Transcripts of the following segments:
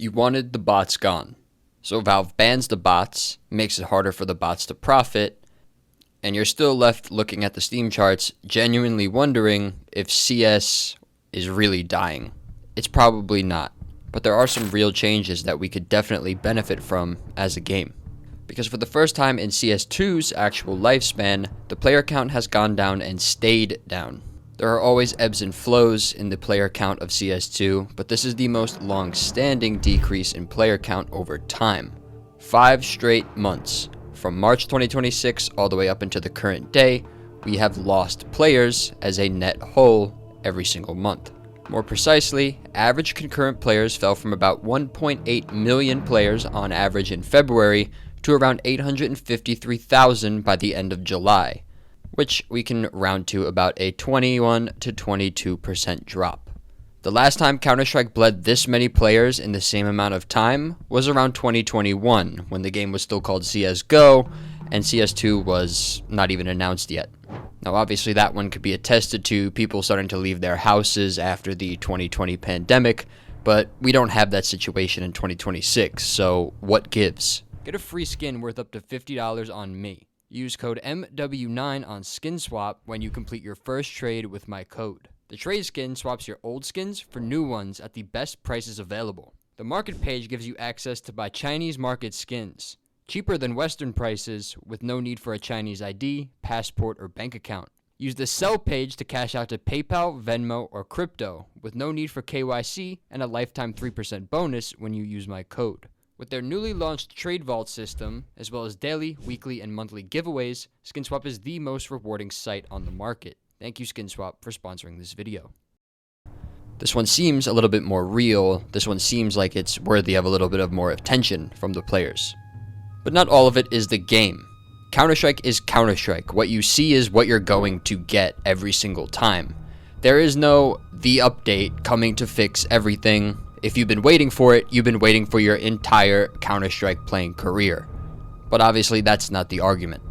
You wanted the bots gone. So Valve bans the bots, makes it harder for the bots to profit, and you're still left looking at the Steam charts, genuinely wondering if CS is really dying. It's probably not, but there are some real changes that we could definitely benefit from as a game. Because for the first time in CS2's actual lifespan, the player count has gone down and stayed down. There are always ebbs and flows in the player count of CS2, but this is the most long-standing decrease in player count over time. 5 straight months, from March 2026 all the way up into the current day, we have lost players as a net whole every single month. More precisely, average concurrent players fell from about 1.8 million players on average in February to around 853,000 by the end of July, which we can round to about a 21 to 22% drop. The last time Counter-Strike bled this many players in the same amount of time was around 2021, when the game was still called CSGO, and CS2 was not even announced yet. Now obviously that one could be attested to people starting to leave their houses after the 2020 pandemic, but we don't have that situation in 2026, so what gives? Get a free skin worth up to $50 on me. Use code MW9 on SkinSwap when you complete your first trade with my code. The trade skin swaps your old skins for new ones at the best prices available. The market page gives you access to buy Chinese market skins, cheaper than Western prices with no need for a Chinese ID, passport, or bank account. Use the sell page to cash out to PayPal, Venmo, or crypto with no need for KYC and a lifetime 3% bonus when you use my code. With their newly launched Trade Vault system, as well as daily, weekly, and monthly giveaways, SkinSwap is the most rewarding site on the market. Thank you, SkinSwap, for sponsoring this video. This one seems a little bit more real. This one seems like it's worthy of a little bit of more attention from the players. But not all of it is the game. Counter-Strike is Counter-Strike. What you see is what you're going to get every single time. There is no the update coming to fix everything. If you've been waiting for it, you've been waiting for your entire Counter-Strike playing career. But obviously that's not the argument.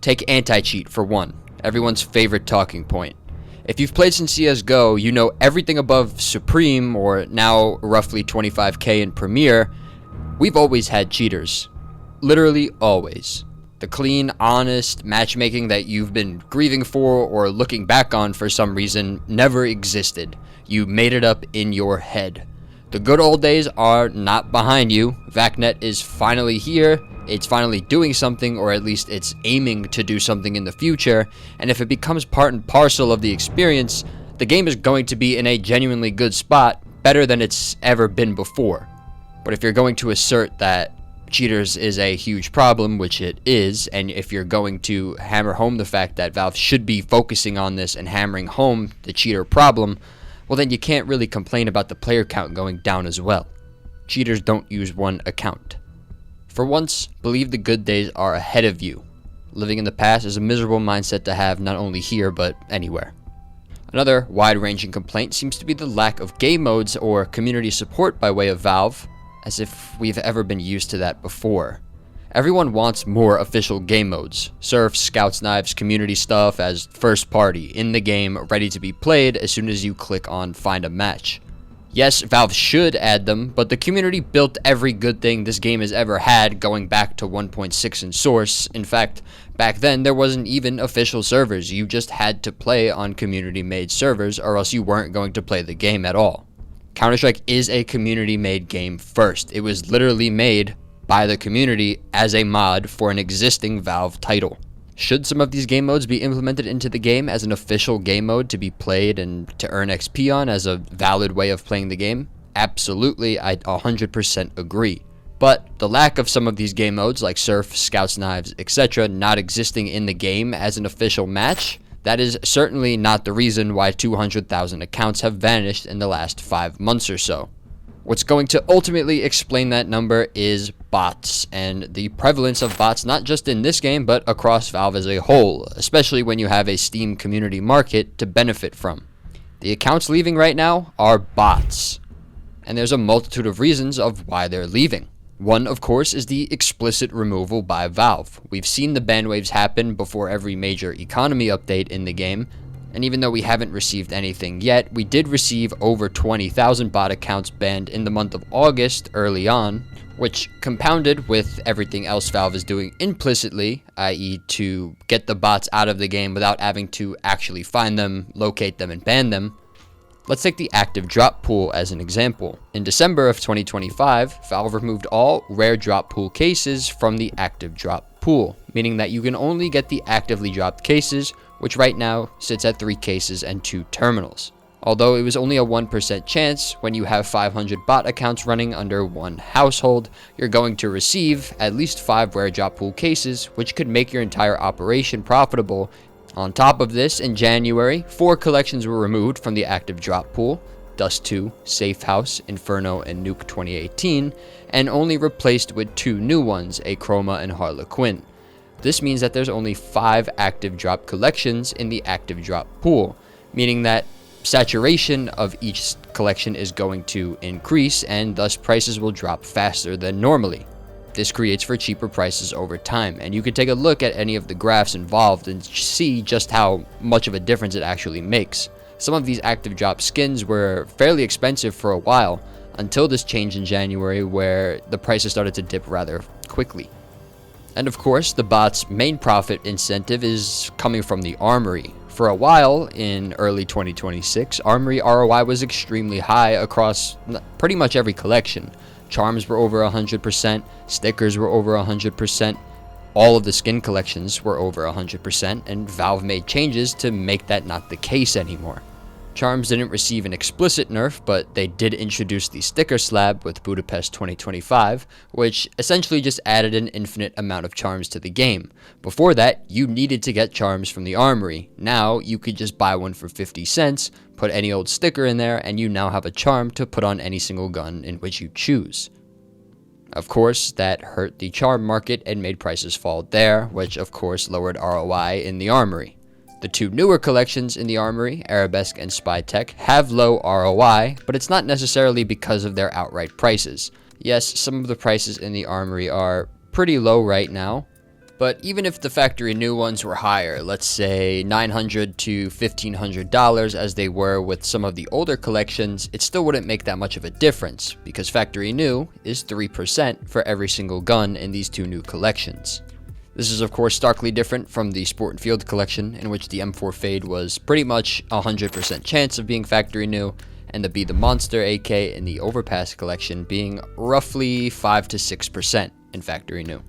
Take anti-cheat for one, everyone's favorite talking point. If you've played since CSGO, you know everything above Supreme, or now roughly 25k in Premier, we've always had cheaters. Literally always. The clean, honest matchmaking that you've been grieving for or looking back on for some reason never existed. You made it up in your head. The good old days are not behind you. VACnet is finally here. It's finally doing something, or at least it's aiming to do something in the future. And if it becomes part and parcel of the experience, the game is going to be in a genuinely good spot, better than it's ever been before. But if you're going to assert that cheaters is a huge problem, which it is, and if you're going to hammer home the fact that Valve should be focusing on this and hammering home the cheater problem, well then you can't really complain about the player count going down as well. Cheaters don't use one account. For once, believe the good days are ahead of you. Living in the past is a miserable mindset to have not only here, but anywhere. Another wide-ranging complaint seems to be the lack of game modes or community support by way of Valve, as if we've ever been used to that before. Everyone wants more official game modes. Surf, Scouts, Knives, community stuff as first party, in the game, ready to be played as soon as you click on find a match. Yes, Valve should add them, but the community built every good thing this game has ever had going back to 1.6 in source. In fact, back then there wasn't even official servers. You just had to play on community-made servers or else you weren't going to play the game at all. Counter-Strike is a community-made game first. It was literally made by the community as a mod for an existing Valve title. Should some of these game modes be implemented into the game as an official game mode to be played and to earn XP on as a valid way of playing the game? Absolutely, I 100% agree. But the lack of some of these game modes like Surf, Scouts, Knives, etc. not existing in the game as an official match, that is certainly not the reason why 200,000 accounts have vanished in the last 5 months or so. What's going to ultimately explain that number is bots, and the prevalence of bots not just in this game, but across Valve as a whole, especially when you have a Steam community market to benefit from. The accounts leaving right now are bots, and there's a multitude of reasons of why they're leaving. One, of course, is the explicit removal by Valve. We've seen the ban waves happen before every major economy update in the game, And even though we haven't received anything yet, we did receive over 20,000 bot accounts banned in the month of August early on, which compounded with everything else Valve is doing implicitly, i.e. to get the bots out of the game without having to actually find them, locate them, and ban them. Let's take the active drop pool as an example. In December of 2025, Valve removed all rare drop pool cases from the active drop pool, meaning that you can only get the actively dropped cases, which right now sits at 3 cases and 2 terminals. Although it was only a 1% chance, when you have 500 bot accounts running under one household, you're going to receive at least 5 rare drop pool cases, which could make your entire operation profitable. On top of this, in January, 4 collections were removed from the active drop pool: Dust 2, Safe House, Inferno, and Nuke 2018, and only replaced with 2 new ones, a Chroma and Harlequin. This means that there's only 5 active drop collections in the active drop pool, meaning that saturation of each collection is going to increase, and thus prices will drop faster than normally. This creates for cheaper prices over time, and you can take a look at any of the graphs involved and see just how much of a difference it actually makes. Some of these active drop skins were fairly expensive for a while, until this change in January where the prices started to dip rather quickly. And of course, the bot's main profit incentive is coming from the armory. For a while, in early 2026, armory ROI was extremely high across pretty much every collection. Charms were over 100%, stickers were over 100%, all of the skin collections were over 100%, and Valve made changes to make that not the case anymore. Charms didn't receive an explicit nerf, but they did introduce the sticker slab with Budapest 2025, which essentially just added an infinite amount of charms to the game. Before that, you needed to get charms from the armory. Now, you could just buy one for 50 cents, put any old sticker in there, and you now have a charm to put on any single gun in which you choose. Of course, that hurt the charm market and made prices fall there, which of course lowered ROI in the armory. The 2 newer collections in the armory, Arabesque and Spy Tech, have low ROI, but it's not necessarily because of their outright prices. Yes, some of the prices in the armory are pretty low right now, but even if the factory new ones were higher, let's say $900 to $1,500 as they were with some of the older collections, it still wouldn't make that much of a difference, because factory new is 3% for every single gun in these 2 new collections. This is of course starkly different from the Sport and Field collection, in which the M4 Fade was pretty much 100% chance of being factory new, and the Be the Monster AK in the Overpass collection being roughly 5 to 6% in factory new.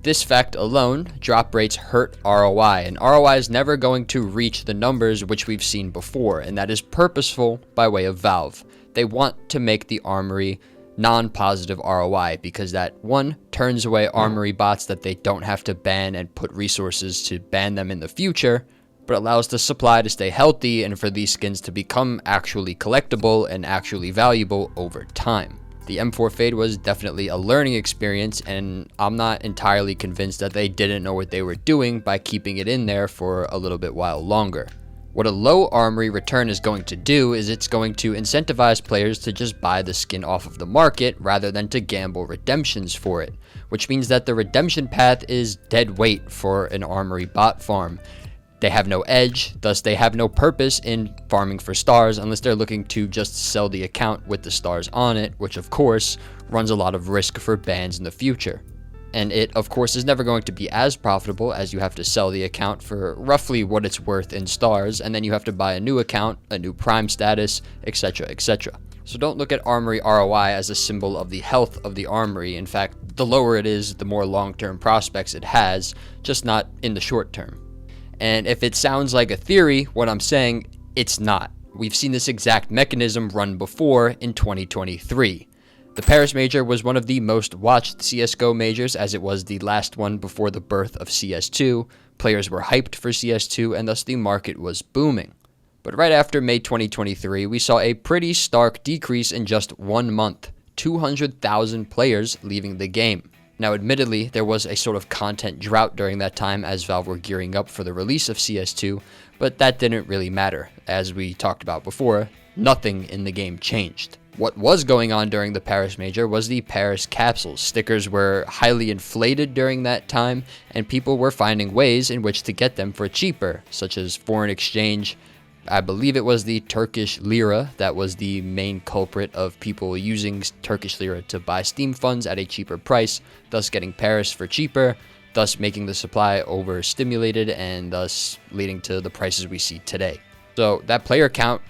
This fact alone, drop rates hurt ROI, and ROI is never going to reach the numbers which we've seen before, and that is purposeful by way of Valve. They want to make the armory non-positive ROI because that, 1, turns away armory bots that they don't have to ban and put resources to ban them in the future, but allows the supply to stay healthy and for these skins to become actually collectible and actually valuable over time. The M4 Fade was definitely a learning experience, and I'm not entirely convinced that they didn't know what they were doing by keeping it in there for a little bit while longer. What a low armory return is going to do is it's going to incentivize players to just buy the skin off of the market rather than to gamble redemptions for it, which means that the redemption path is dead weight for an armory bot farm. They have no edge, thus they have no purpose in farming for stars unless they're looking to just sell the account with the stars on it, which of course runs a lot of risk for bans in the future. And it, of course, is never going to be as profitable as you have to sell the account for roughly what it's worth in stars, and then you have to buy a new account, a new prime status, etc., etc. So don't look at armory ROI as a symbol of the health of the armory. In fact, the lower it is, the more long-term prospects it has, just not in the short term. And if it sounds like a theory, what I'm saying, it's not. We've seen this exact mechanism run before in 2023. The Paris Major was one of the most watched CSGO majors, as it was the last one before the birth of CS2. Players were hyped for CS2, and thus the market was booming. But right after May 2023, we saw a pretty stark decrease in just 1 month, 200,000 players leaving the game. Now, admittedly, there was a sort of content drought during that time as Valve were gearing up for the release of CS2, but that didn't really matter. As we talked about before, nothing in the game changed. What was going on during the Paris Major was the Paris capsules. Stickers were highly inflated during that time, and people were finding ways in which to get them for cheaper, such as foreign exchange, I believe it was the Turkish lira that was the main culprit of people using Turkish lira to buy Steam funds at a cheaper price, thus getting Paris for cheaper, thus making the supply overstimulated and thus leading to the prices we see today. So that player count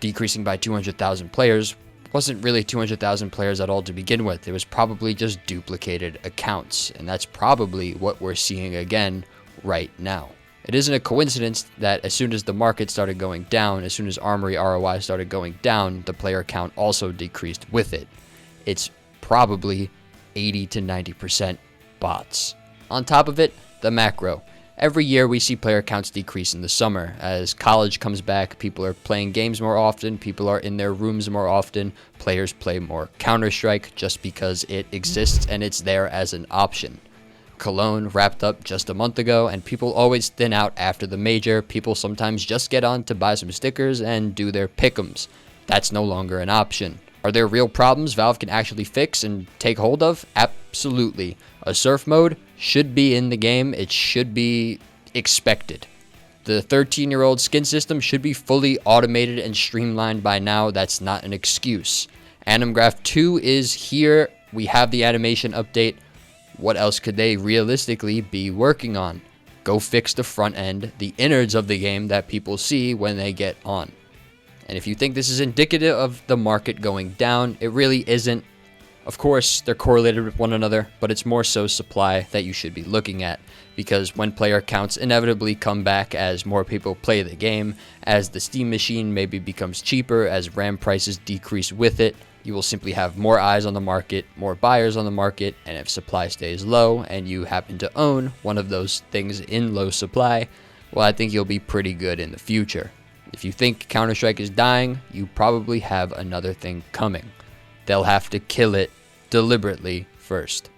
decreasing by 200,000 players wasn't really 200,000 players at all to begin with. It was probably just duplicated accounts, and that's probably what we're seeing again right now. It isn't a coincidence that as soon as the market started going down, as soon as Armory ROI started going down, the player count also decreased with it. It's probably 80 to 90% bots. On top of it, the macro. Every year we see player counts decrease in the summer. As college comes back, people are playing games more often, people are in their rooms more often, players play more Counter-Strike just because it exists and it's there as an option. Cologne wrapped up just a month ago, and people always thin out after the major. People sometimes just get on to buy some stickers and do their pick'ems. That's no longer an option. Are there real problems Valve can actually fix and take hold of? Absolutely. A surf mode should be in the game. It should be expected. The 13-year-old skin system should be fully automated and streamlined by now. That's not an excuse. Animgraph 2 is here. We have the animation update. What else could they realistically be working on? Go fix the front end, the innards of the game that people see when they get on. And if you think this is indicative of the market going down, it really isn't. Of course, they're correlated with one another, but it's more so supply that you should be looking at, because when player counts inevitably come back as more people play the game, as the Steam machine maybe becomes cheaper, as RAM prices decrease with it, you will simply have more eyes on the market, more buyers on the market, and if supply stays low and you happen to own one of those things in low supply, well, I think you'll be pretty good in the future. If you think Counter-Strike is dying, you probably have another thing coming. They'll have to kill it deliberately first.